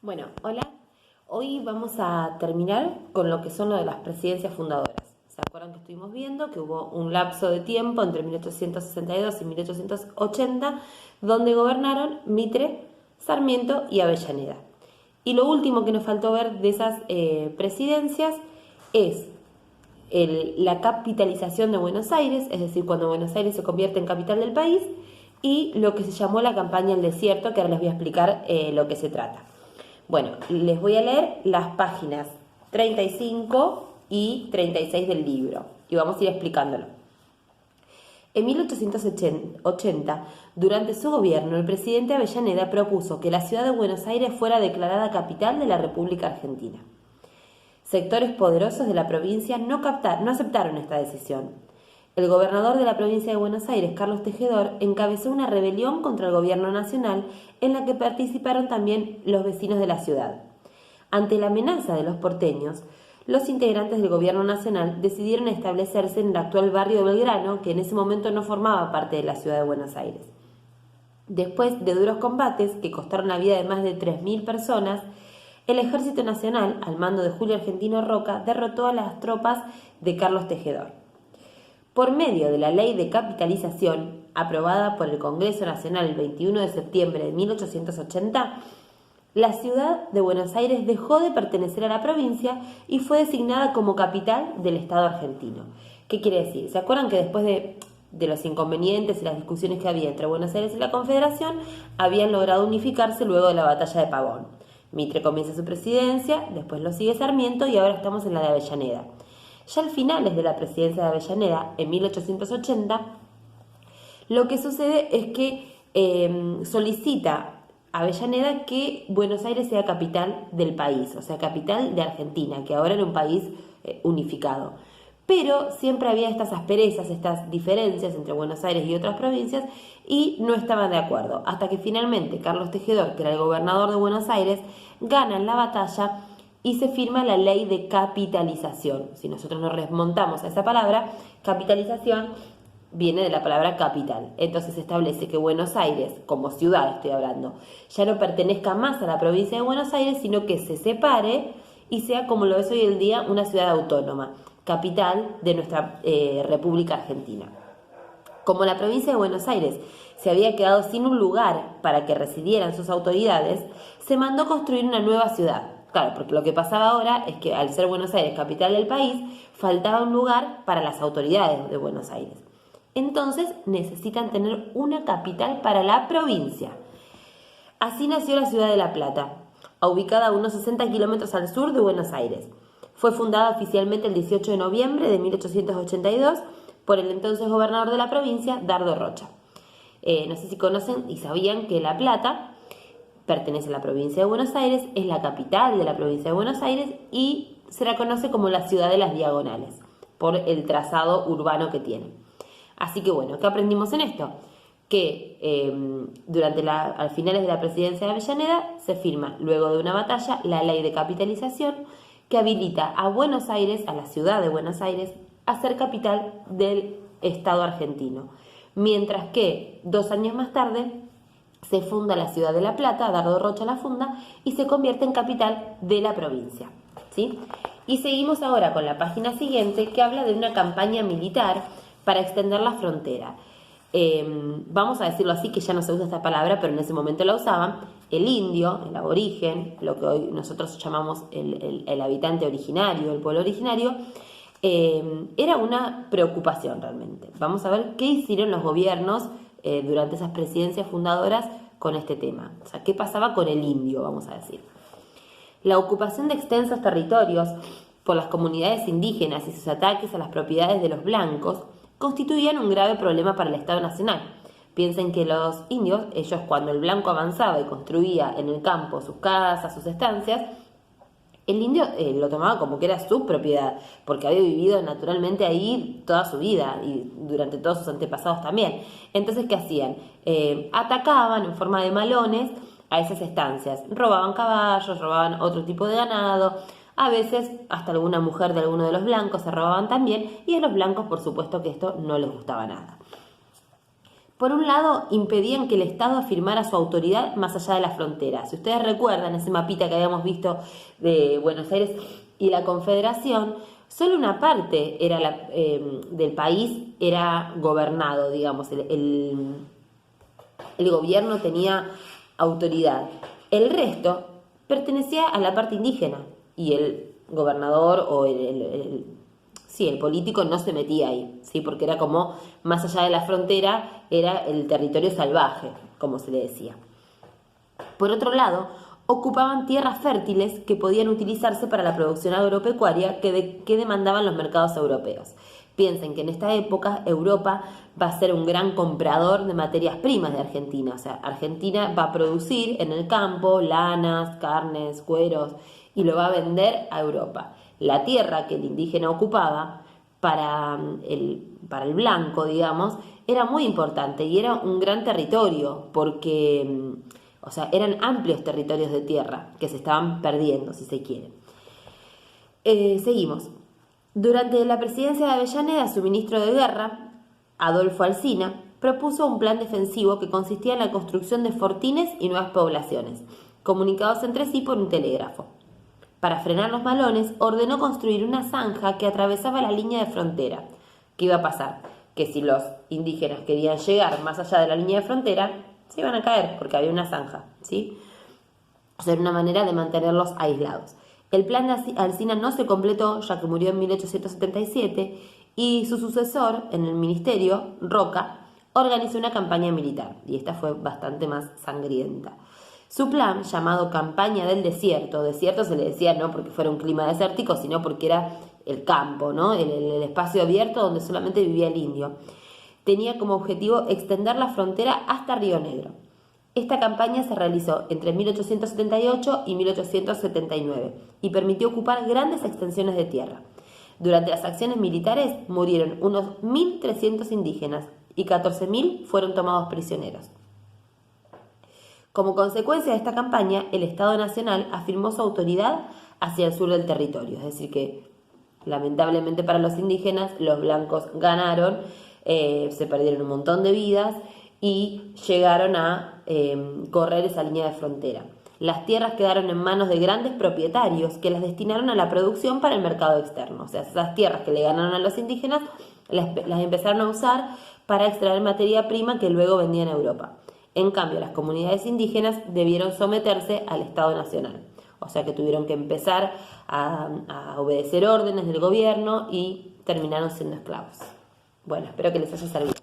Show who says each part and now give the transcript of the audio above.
Speaker 1: Bueno, hola. Hoy vamos a terminar con lo que son lo de las presidencias fundadoras. ¿Se acuerdan que estuvimos viendo que hubo un lapso de tiempo entre 1862 y 1880 donde gobernaron Mitre, Sarmiento y Avellaneda? Y lo último que nos faltó ver de esas presidencias es la capitalización de Buenos Aires, es decir, cuando Buenos Aires se convierte en capital del país, y lo que se llamó la campaña del desierto, que ahora les voy a explicar lo que se trata. Bueno, les voy a leer las páginas 35 y 36 del libro y vamos a ir explicándolo. En 1880, durante su gobierno, el presidente Avellaneda propuso que la ciudad de Buenos Aires fuera declarada capital de la República Argentina. Sectores poderosos de la provincia no aceptaron esta decisión. El gobernador de la provincia de Buenos Aires, Carlos Tejedor, encabezó una rebelión contra el gobierno nacional en la que participaron también los vecinos de la ciudad. Ante la amenaza de los porteños, los integrantes del gobierno nacional decidieron establecerse en el actual barrio de Belgrano, que en ese momento no formaba parte de la ciudad de Buenos Aires. Después de duros combates que costaron la vida de más de 3.000 personas, el Ejército Nacional, al mando de Julio Argentino Roca, derrotó a las tropas de Carlos Tejedor. Por medio de la Ley de Capitalización, aprobada por el Congreso Nacional el 21 de septiembre de 1880, la ciudad de Buenos Aires dejó de pertenecer a la provincia y fue designada como capital del Estado argentino. ¿Qué quiere decir? ¿Se acuerdan que después de los inconvenientes y las discusiones que había entre Buenos Aires y la Confederación, habían logrado unificarse luego de la batalla de Pavón? Mitre comienza su presidencia, después lo sigue Sarmiento y ahora estamos en la de Avellaneda. Ya al finales de la presidencia de Avellaneda, en 1880, lo que sucede es que solicita Avellaneda que Buenos Aires sea capital del país, o sea, capital de Argentina, que ahora era un país unificado. Pero siempre había estas asperezas, estas diferencias entre Buenos Aires y otras provincias y no estaban de acuerdo. Hasta que finalmente Carlos Tejedor, que era el gobernador de Buenos Aires, gana en la batalla y se firma la Ley de Capitalización. Si nosotros nos remontamos a esa palabra, capitalización viene de la palabra capital. Entonces se establece que Buenos Aires, como ciudad estoy hablando, ya no pertenezca más a la provincia de Buenos Aires, sino que se separe y sea, como lo es hoy en día, una ciudad autónoma, capital de nuestra República Argentina. Como la provincia de Buenos Aires se había quedado sin un lugar para que residieran sus autoridades, se mandó construir una nueva ciudad. Claro, porque lo que pasaba ahora es que al ser Buenos Aires capital del país, faltaba un lugar para las autoridades de Buenos Aires. Entonces necesitan tener una capital para la provincia. Así nació la ciudad de La Plata, ubicada a unos 60 kilómetros al sur de Buenos Aires. Fue fundada oficialmente el 18 de noviembre de 1882 por el entonces gobernador de la provincia, Dardo Rocha. No sé si conocen y sabían que La Plata pertenece a la provincia de Buenos Aires, es la capital de la provincia de Buenos Aires y se la conoce como la ciudad de las diagonales, por el trazado urbano que tiene. Así que bueno, ¿qué aprendimos en esto? Que al finales de la presidencia de Avellaneda se firma, luego de una batalla, la Ley de Capitalización que habilita a Buenos Aires, a la ciudad de Buenos Aires, a ser capital del Estado argentino. Mientras que 2 años más tarde se funda la ciudad de La Plata, Dardo Rocha la funda, y se convierte en capital de la provincia, ¿sí? Y seguimos ahora con la página siguiente que habla de una campaña militar para extender la frontera. Vamos a decirlo así, que ya no se usa esta palabra, pero en ese momento la usaban. El indio, el aborigen, lo que hoy nosotros llamamos el habitante originario, el pueblo originario, era una preocupación realmente. Vamos a ver qué hicieron los gobiernos durante esas presidencias fundadoras con este tema. O sea, qué pasaba con el indio, vamos a decir. La ocupación de extensos territorios por las comunidades indígenas y sus ataques a las propiedades de los blancos constituían un grave problema para el Estado Nacional. Piensen que los indios, ellos cuando el blanco avanzaba y construía en el campo sus casas, sus estancias, el indio lo tomaba como que era su propiedad, porque había vivido naturalmente ahí toda su vida y durante todos sus antepasados también. Entonces, ¿qué hacían? Atacaban en forma de malones a esas estancias. Robaban caballos, robaban otro tipo de ganado, a veces hasta alguna mujer de alguno de los blancos se robaban también, y a los blancos por supuesto que esto no les gustaba nada. Por un lado, impedían que el Estado afirmara su autoridad más allá de la frontera. Si ustedes recuerdan ese mapita que habíamos visto de Buenos Aires y la Confederación, solo una parte era del país era gobernado, digamos, el gobierno tenía autoridad. El resto pertenecía a la parte indígena y el gobernador o el político no se metía ahí, ¿sí? Porque era como, más allá de la frontera, era el territorio salvaje, como se le decía. Por otro lado, ocupaban tierras fértiles que podían utilizarse para la producción agropecuaria que demandaban los mercados europeos. Piensen que en esta época Europa va a ser un gran comprador de materias primas de Argentina. O sea, Argentina va a producir en el campo lanas, carnes, cueros y lo va a vender a Europa. La tierra que el indígena ocupaba para el blanco, digamos, era muy importante y era un gran territorio porque, o sea, eran amplios territorios de tierra que se estaban perdiendo, si se quiere. Seguimos. Durante la presidencia de Avellaneda, su ministro de Guerra, Adolfo Alsina, propuso un plan defensivo que consistía en la construcción de fortines y nuevas poblaciones, comunicados entre sí por un telégrafo. Para frenar los malones, ordenó construir una zanja que atravesaba la línea de frontera. ¿Qué iba a pasar? Que si los indígenas querían llegar más allá de la línea de frontera, se iban a caer porque había una zanja, ¿sí? O sea, era una manera de mantenerlos aislados. El plan de Alsina no se completó, ya que murió en 1877, y su sucesor en el ministerio, Roca, organizó una campaña militar, y esta fue bastante más sangrienta. Su plan, llamado Campaña del Desierto se le decía no porque fuera un clima desértico, sino porque era el campo, ¿no? el espacio abierto donde solamente vivía el indio, tenía como objetivo extender la frontera hasta Río Negro. Esta campaña se realizó entre 1878 y 1879 y permitió ocupar grandes extensiones de tierra. Durante las acciones militares murieron unos 1.300 indígenas y 14.000 fueron tomados prisioneros. Como consecuencia de esta campaña, el Estado Nacional afirmó su autoridad hacia el sur del territorio, es decir que lamentablemente para los indígenas los blancos ganaron, se perdieron un montón de vidas y llegaron a correr esa línea de frontera. Las tierras quedaron en manos de grandes propietarios que las destinaron a la producción para el mercado externo. O sea, esas tierras que le ganaron a los indígenas las empezaron a usar para extraer materia prima que luego vendían a Europa. En cambio, las comunidades indígenas debieron someterse al Estado Nacional. O sea que tuvieron que empezar a obedecer órdenes del gobierno y terminaron siendo esclavos. Bueno, espero que les haya servido.